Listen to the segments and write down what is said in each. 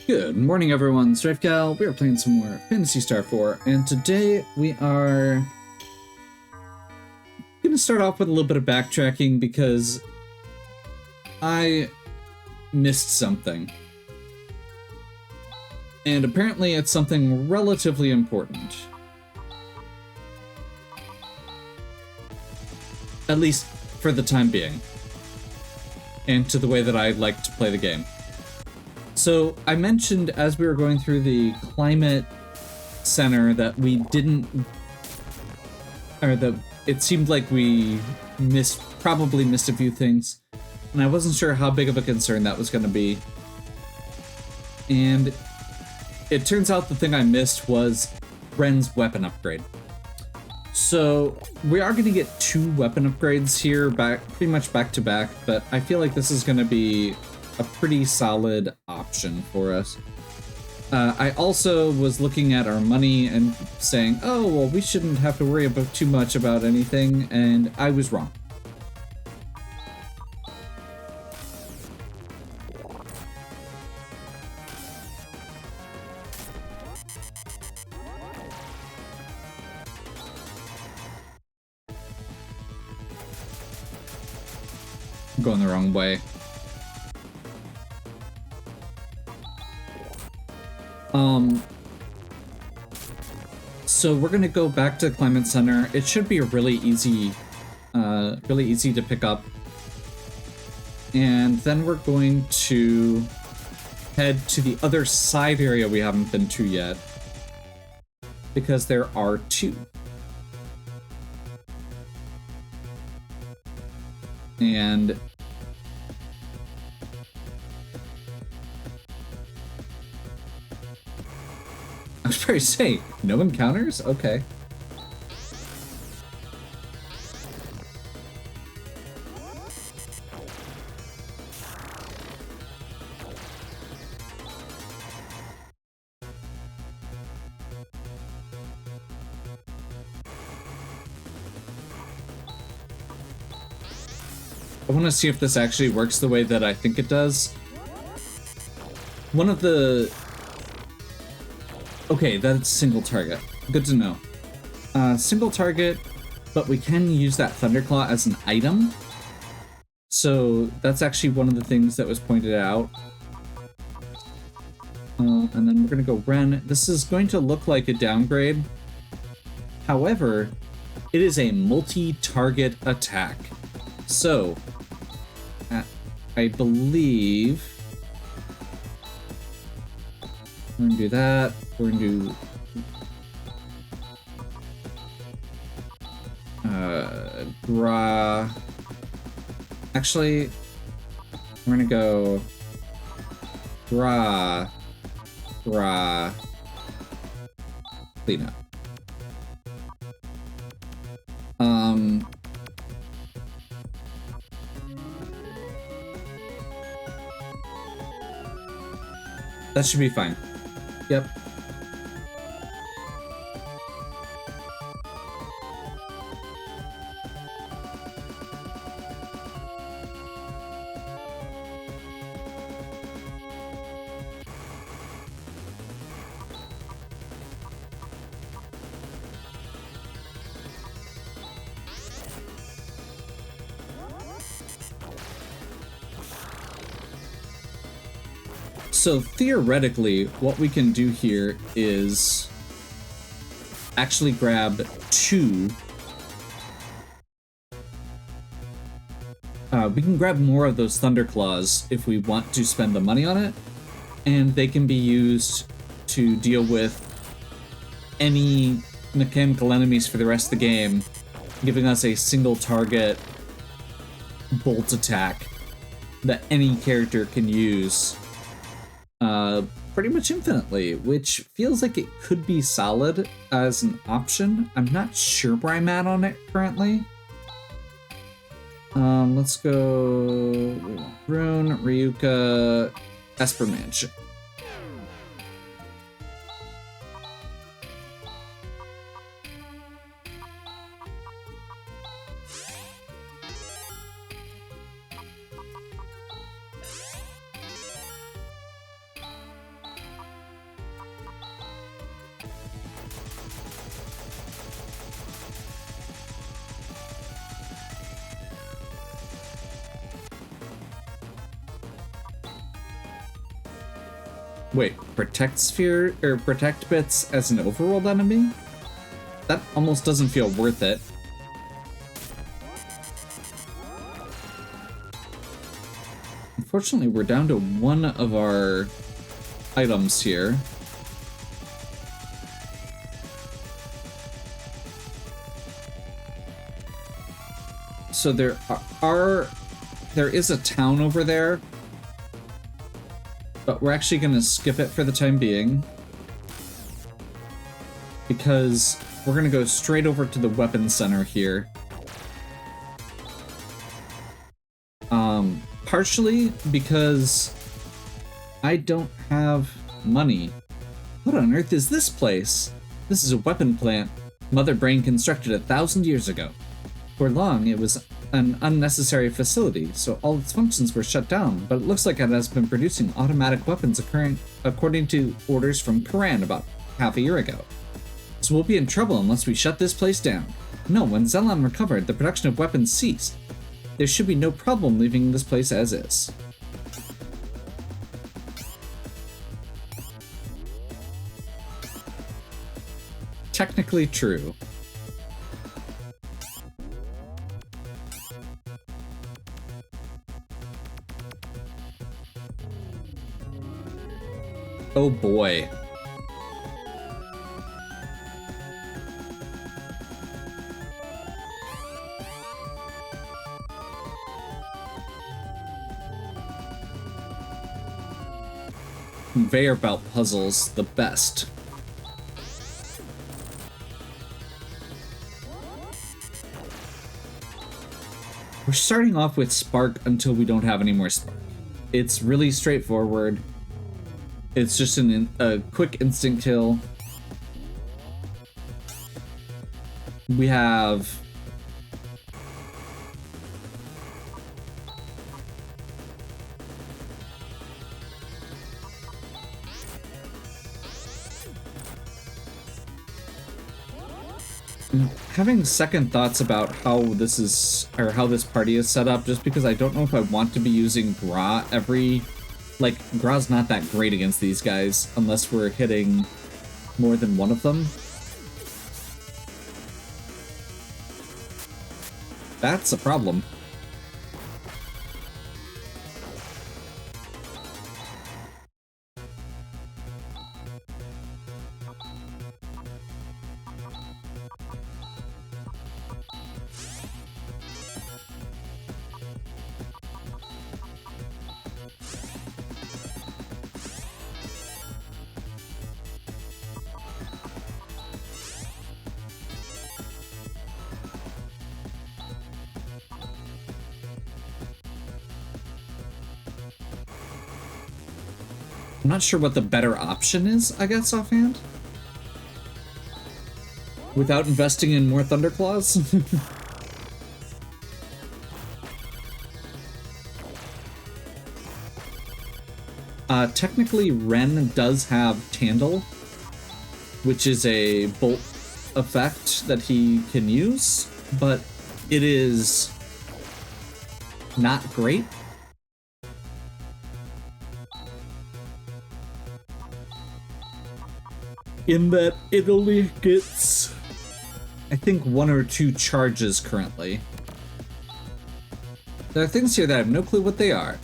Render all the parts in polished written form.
Good morning, everyone. StrifeCal. We are playing some more Phantasy Star 4, and today we are going to start off with a little bit of backtracking because I missed something. And apparently it's something relatively important. At least for the time being. And to the way that I like to play the game. So I mentioned as we were going through the climate center that we didn't, or that it seemed like we probably missed a few things, and I wasn't sure how big of a concern that was going to be. And it turns out the thing I missed was Ren's weapon upgrade. So we are going to get 2 weapon upgrades here, pretty much back to back, but I feel like this is going to be a pretty solid option for us. I also was looking at our money and saying, oh, well, we shouldn't have to worry about too much about anything, and I was wrong. I'm going the wrong way. So we're gonna go back to the Climate Center. It should be really easy to pick up. And then we're going to head to the other side area we haven't been to yet, because there are 2. And I was trying to say, no encounters? Okay. I want to see if this actually works the way that I think it does. One of the... Okay, that's single target. Good to know. Single target, but we can use that Thunderclaw as an item. So that's actually one of the things that was pointed out. And then we're going to go Ren. This is going to look like a downgrade. However, it is a multi-target attack. So, I believe we're going to do that. We're going to do draw. Actually, we're going to go draw, clean up. That should be fine. Yep. So theoretically, what we can do here is actually grab 2. We can grab more of those Thunderclaws if we want to spend the money on it, and they can be used to deal with any mechanical enemies for the rest of the game, giving us a single target bolt attack that any character can use pretty much infinitely, which feels like it could be solid as an option. I'm not sure where I'm at on it currently. Let's go Rune, Ryuka, Esper Mansion. Wait, protect sphere or protect bits as an overworld enemy? That almost doesn't feel worth it. Unfortunately, we're down to one of our items here. So there is a town over there, but we're actually going to skip it for the time being because we're going to go straight over to the weapons center here. Partially because I don't have money. What on earth is this place? This is a weapon plant Mother Brain constructed 1,000 years ago. For long, it was an unnecessary facility, so all its functions were shut down, but it looks like it has been producing automatic weapons according to orders from Karan about half a year ago. So we'll be in trouble unless we shut this place down. No, when Zelan recovered, the production of weapons ceased. There should be no problem leaving this place as is. Technically true. Oh boy. Conveyor belt puzzles, the best. We're starting off with Spark until we don't have any more Spark. It's really straightforward. It's just a quick instant kill. We have having second thoughts about how this is, or how this party is set up, just because I don't know if I want to be using Gra every... Like, Gra's not that great against these guys, unless we're hitting more than one of them. That's a problem. I'm not sure what the better option is, I guess, offhand. Without investing in more Thunderclaws? Technically, Ren does have Tandle, which is a bolt effect that he can use, but it is not great. In that it only gets, I think, 1 or 2 charges currently. There are things here that I have no clue what they are.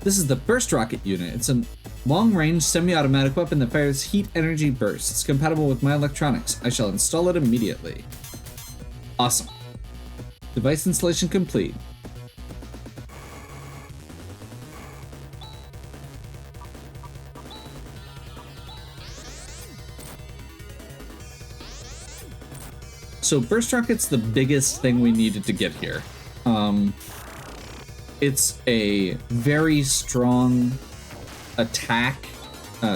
This is the Burst Rocket Unit. It's a long-range, semi-automatic weapon that fires heat energy bursts. It's compatible with my electronics. I shall install it immediately. Awesome. Device installation complete. So Burst Rocket's the biggest thing we needed to get here. It's a very strong attack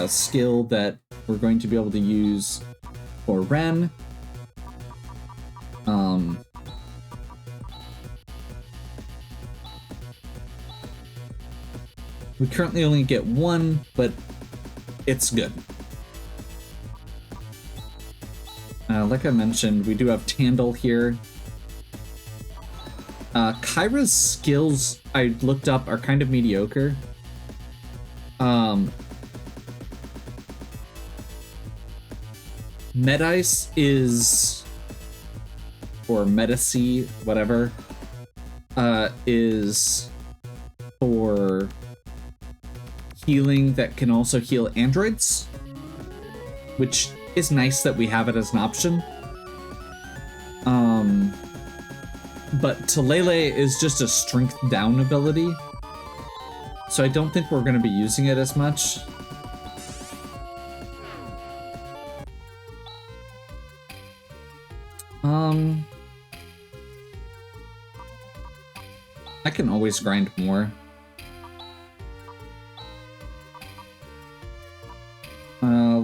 skill that we're going to be able to use for Ren. We currently only get 1, but it's good. Like I mentioned, we do have Tandle here. Kyra's skills, I looked up, are kind of mediocre. Medice is, or Medici, whatever, is for healing that can also heal androids, which is nice that we have it as an option. But Talele is just a strength down ability, so I don't think we're going to be using it as much. I can always grind more.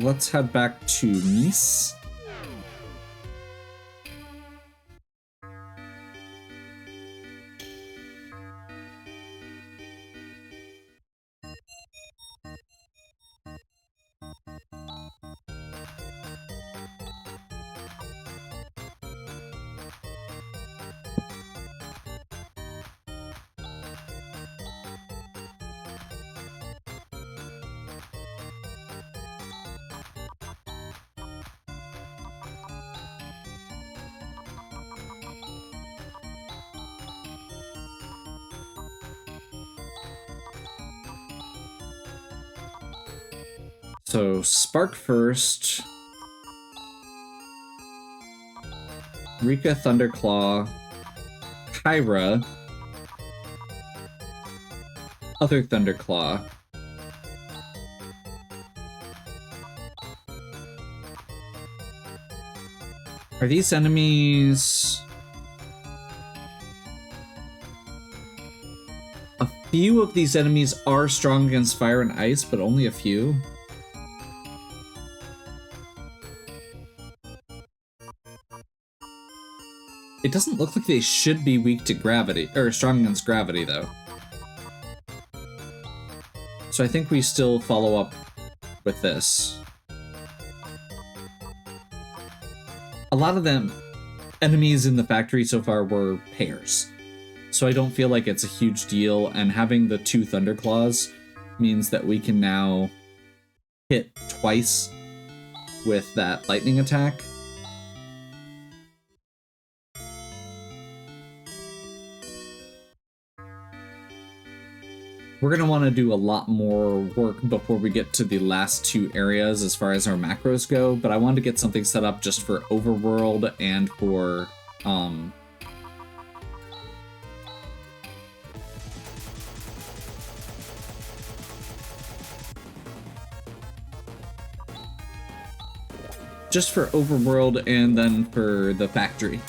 Let's head back to Nice. So, Spark first. Rika Thunderclaw. Kyra. Other Thunderclaw. Are these enemies... A few of these enemies are strong against fire and ice, but only a few. It doesn't look like they should be weak to gravity, or strong against gravity, though. So I think we still follow up with this. A lot of them enemies in the factory so far were pairs, so I don't feel like it's a huge deal, and having the 2 Thunderclaws means that we can now hit twice with that lightning attack. We're going to want to do a lot more work before we get to the last 2 areas as far as our macros go, but I wanted to get something set up just for Overworld and for, just for Overworld and then for the factory.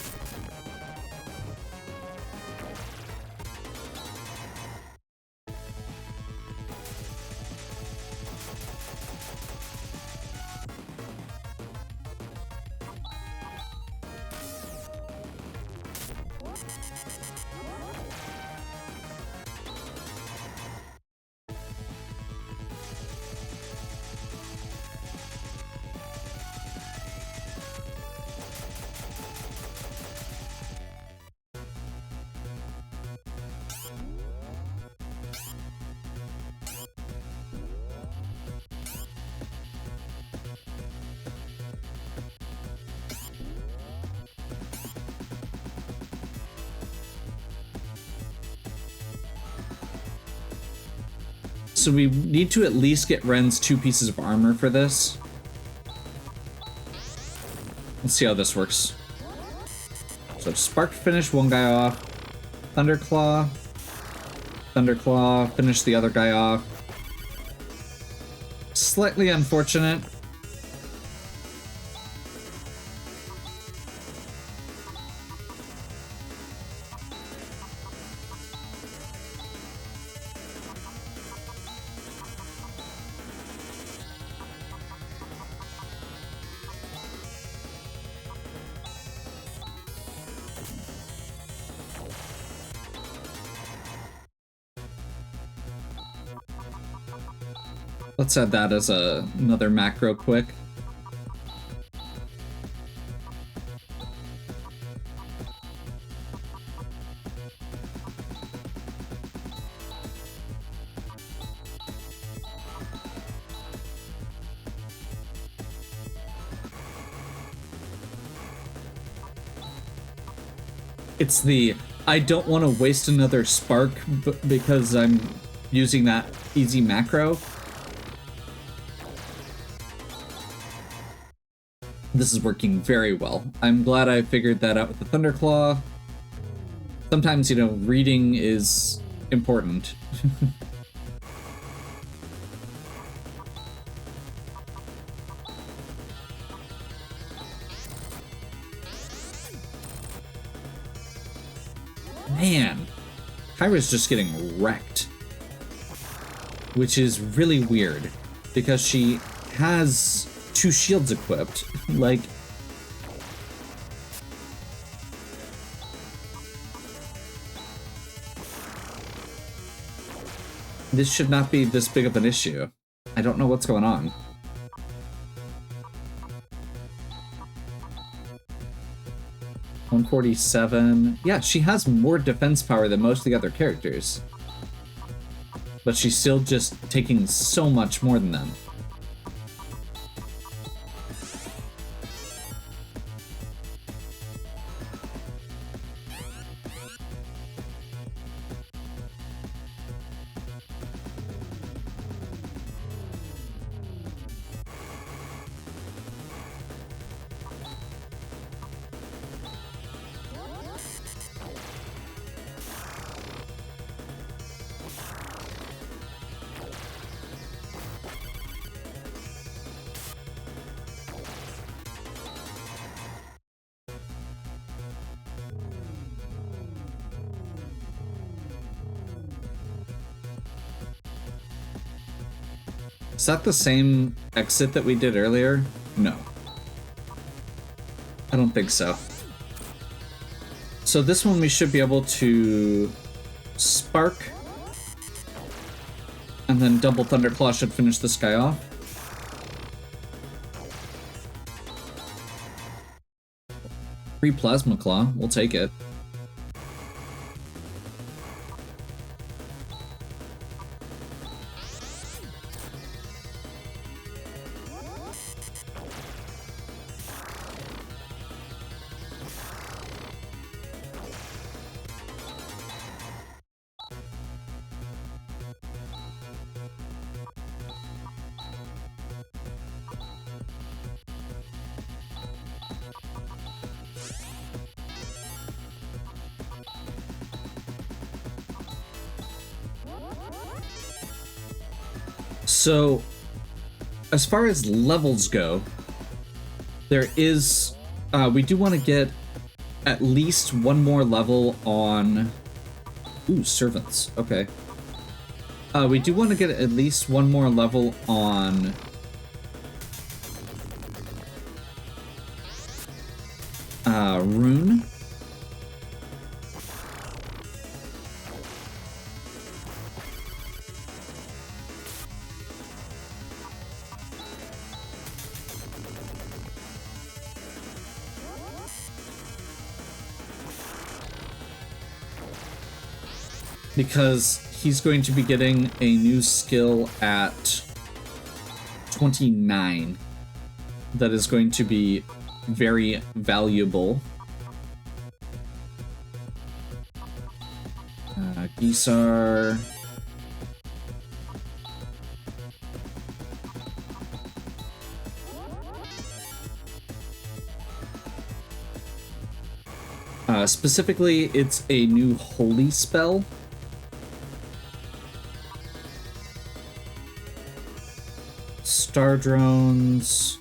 So we need to at least get Ren's 2 pieces of armor for this. Let's see how this works. So Spark finish one guy off. Thunderclaw. Thunderclaw finish the other guy off. Slightly unfortunate. Let's add that as another macro quick. It's the I don't want to waste another spark because I'm using that easy macro. This is working very well. I'm glad I figured that out with the Thunderclaw. Sometimes, you know, reading is important. Man, Kyra's just getting wrecked. Which is really weird, because she has 2 shields equipped. Like, this should not be this big of an issue. I don't know what's going on. $147. Yeah, she has more defense power than most of the other characters. But she's still just taking so much more than them. Is that the same exit that we did earlier? No. I don't think so. So this one we should be able to spark, and then double Thunderclaw should finish this guy off. Free Plasma Claw, we'll take it. So, as far as levels go, there is, we do want to get at least one more level on, ooh, servants, okay. We do want to get at least one more level on Rune. Because he's going to be getting a new skill at 29 that is going to be very valuable. Gisar. Specifically, it's a new holy spell. Star drones.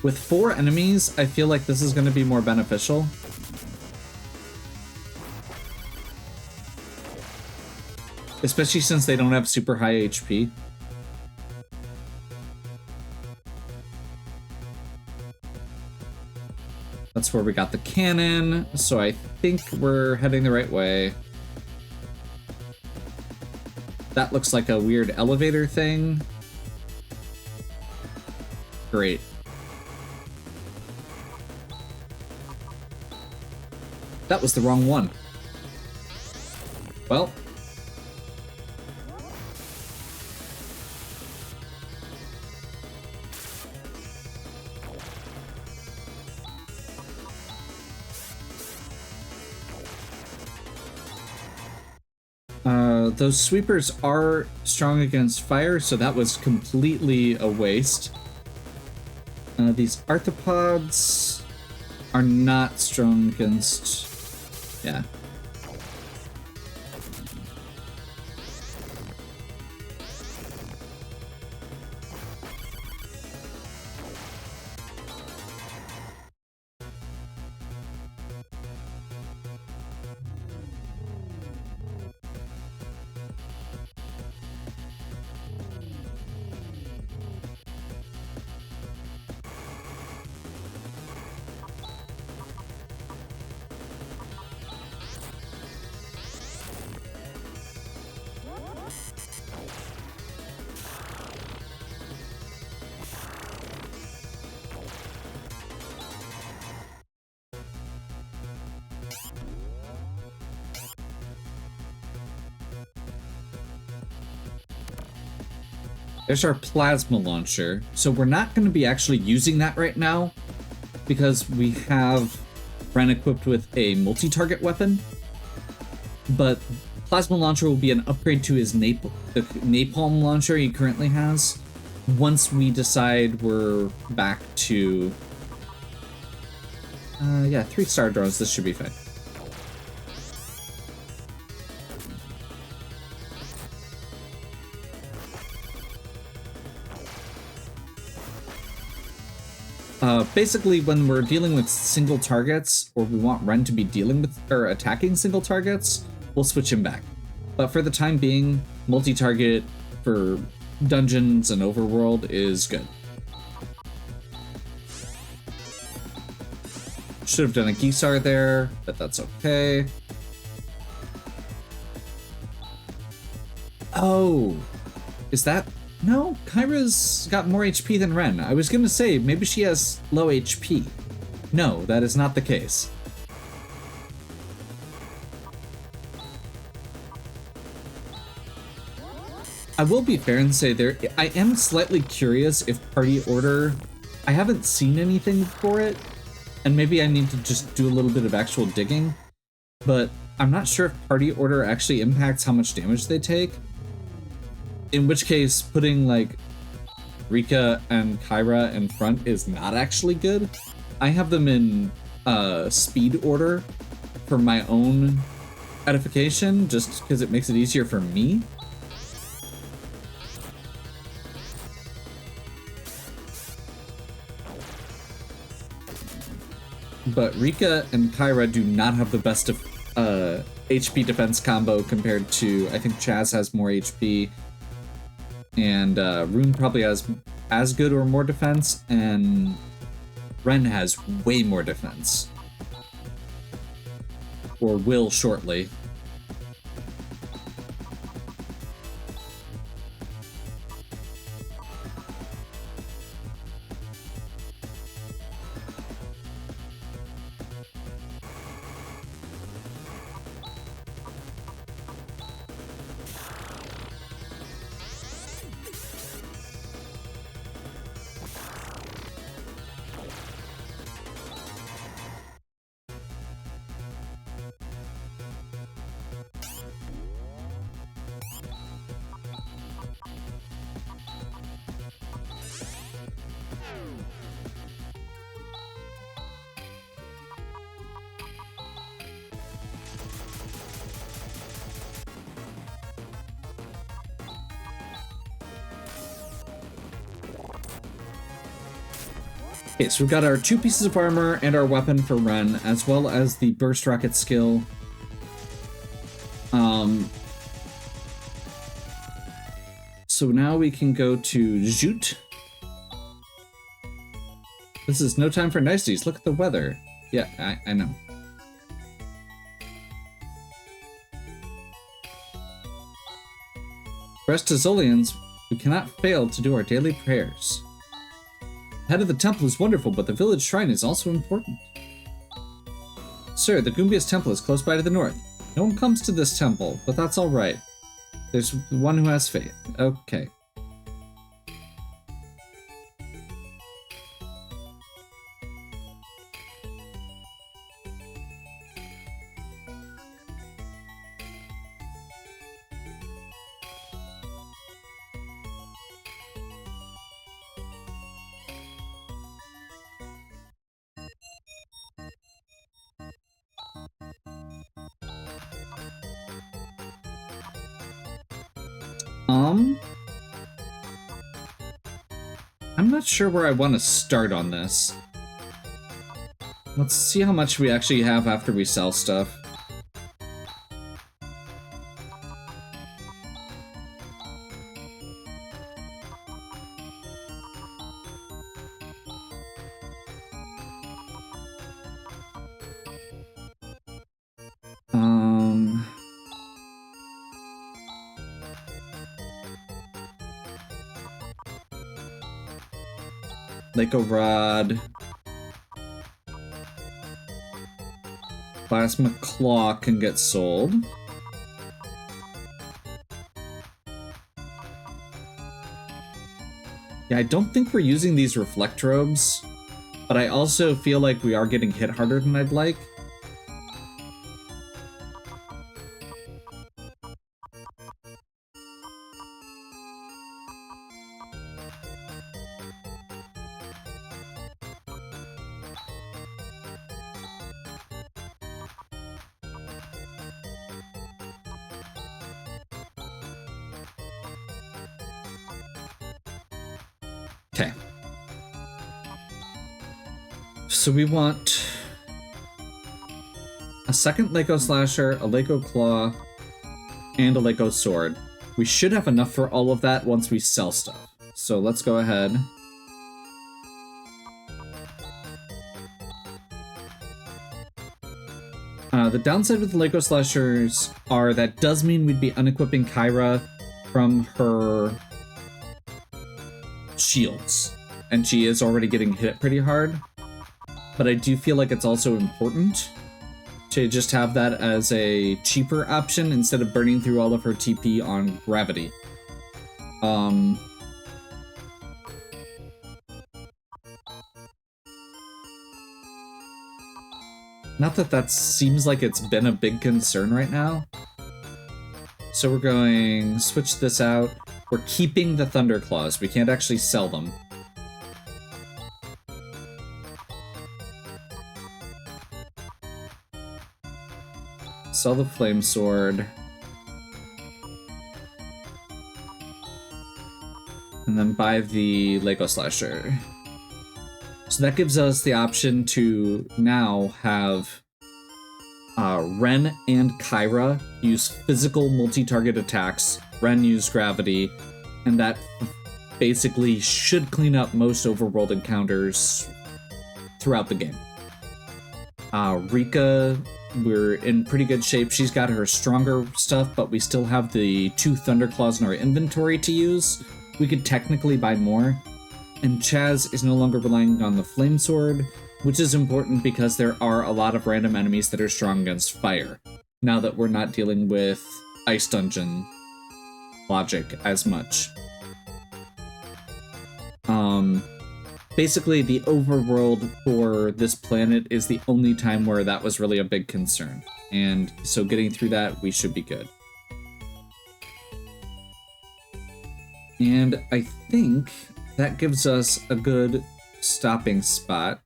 With 4 enemies, I feel like this is going to be more beneficial. Especially since they don't have super high HP. That's where we got the cannon, so I think we're heading the right way. That looks like a weird elevator thing. Great. That was the wrong one. Well. Those sweepers are strong against fire, so that was completely a waste. These arthropods are not strong against... Yeah. There's our plasma launcher. So we're not going to be actually using that right now because we have Ren equipped with a multi-target weapon. But plasma launcher will be an upgrade to his the napalm launcher he currently has once we decide we're back to... yeah, 3-star drones. This should be fine. Basically, when we're dealing with single targets, or we want Ren to be dealing with or attacking single targets, we'll switch him back. But for the time being, multi-target for dungeons and overworld is good. Should have done a Gisar there, but that's okay. Oh, is that... No, Kyra's got more HP than Ren. I was gonna say, maybe she has low HP. No, that is not the case. I will be fair and say I am slightly curious if party order... I haven't seen anything for it, and maybe I need to just do a little bit of actual digging, but I'm not sure if party order actually impacts how much damage they take. In which case, putting, like, Rika and Kyra in front is not actually good. I have them in speed order for my own edification, just because it makes it easier for me. But Rika and Kyra do not have the best of HP defense combo compared to, I think Chaz has more HP. And Rune probably has as good or more defense, and Ren has way more defense. Or will shortly. Okay, so we've got our 2 pieces of armor and our weapon for Ren, as well as the burst rocket skill. So now we can go to Jute. This is no time for niceties. Look at the weather. Yeah, I know. For us Tazolians, we cannot fail to do our daily prayers. The head of the temple is wonderful, but the village shrine is also important. Sir, the Goombia's temple is close by to the north. No one comes to this temple, but that's alright. There's one who has faith. Okay. I'm not sure where I want to start on this. Let's see how much we actually have after we sell stuff. Like a rod. Plasma claw can get sold. Yeah, I don't think we're using these reflect robes, but I also feel like we are getting hit harder than I'd like. Okay. So we want a second Lego Slasher, a Lego Claw, and a Lego Sword. We should have enough for all of that once we sell stuff. So let's go ahead. The downside with the Lego Slashers are that does mean we'd be unequipping Kyra from her shields, and she is already getting hit pretty hard. But I do feel like it's also important to just have that as a cheaper option instead of burning through all of her TP on gravity. Not that that seems like it's been a big concern right now. So we're going switch this out. We're keeping the Thunderclaws. We can't actually sell them. Sell the Flame Sword. And then buy the Lego Slasher. So that gives us the option to now have Ren and Kyra use physical multi-target attacks. Ren use gravity, and that basically should clean up most overworld encounters throughout the game. Rika, we're in pretty good shape. She's got her stronger stuff, but we still have the 2 Thunderclaws in our inventory to use. We could technically buy more. And Chaz is no longer relying on the Flame Sword, which is important because there are a lot of random enemies that are strong against fire, now that we're not dealing with Ice Dungeon logic as much. Basically, the overworld for this planet is the only time where that was really a big concern, and so getting through that, we should be good. And I think that gives us a good stopping spot.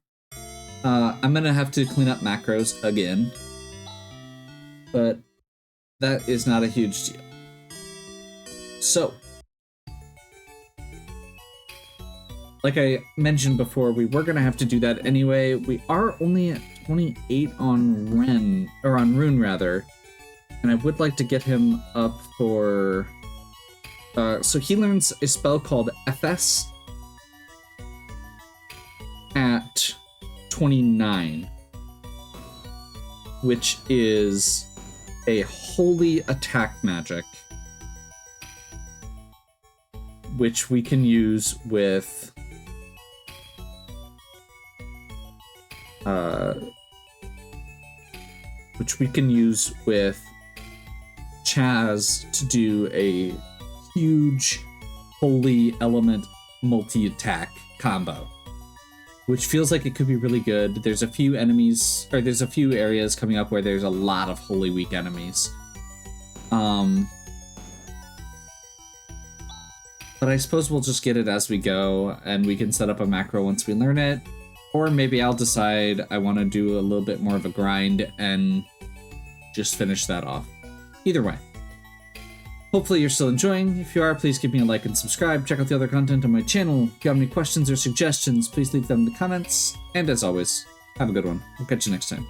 I'm gonna have to clean up macros again, but that is not a huge deal. So, like I mentioned before, we were gonna have to do that anyway. We are only at 28 on Rune rather, and I would like to get him up for. So he learns a spell called FS at 29, which is a holy attack magic, which we can use with Chaz to do a huge holy element multi-attack combo, which feels like it could be really good. There's a few enemies, or there's a few areas coming up where there's a lot of holy weak enemies. But I suppose we'll just get it as we go, and we can set up a macro once we learn it. Or maybe I'll decide I want to do a little bit more of a grind and just finish that off. Either way. Hopefully you're still enjoying. If you are, please give me a like and subscribe. Check out the other content on my channel. If you have any questions or suggestions, please leave them in the comments. And as always, have a good one. We'll catch you next time.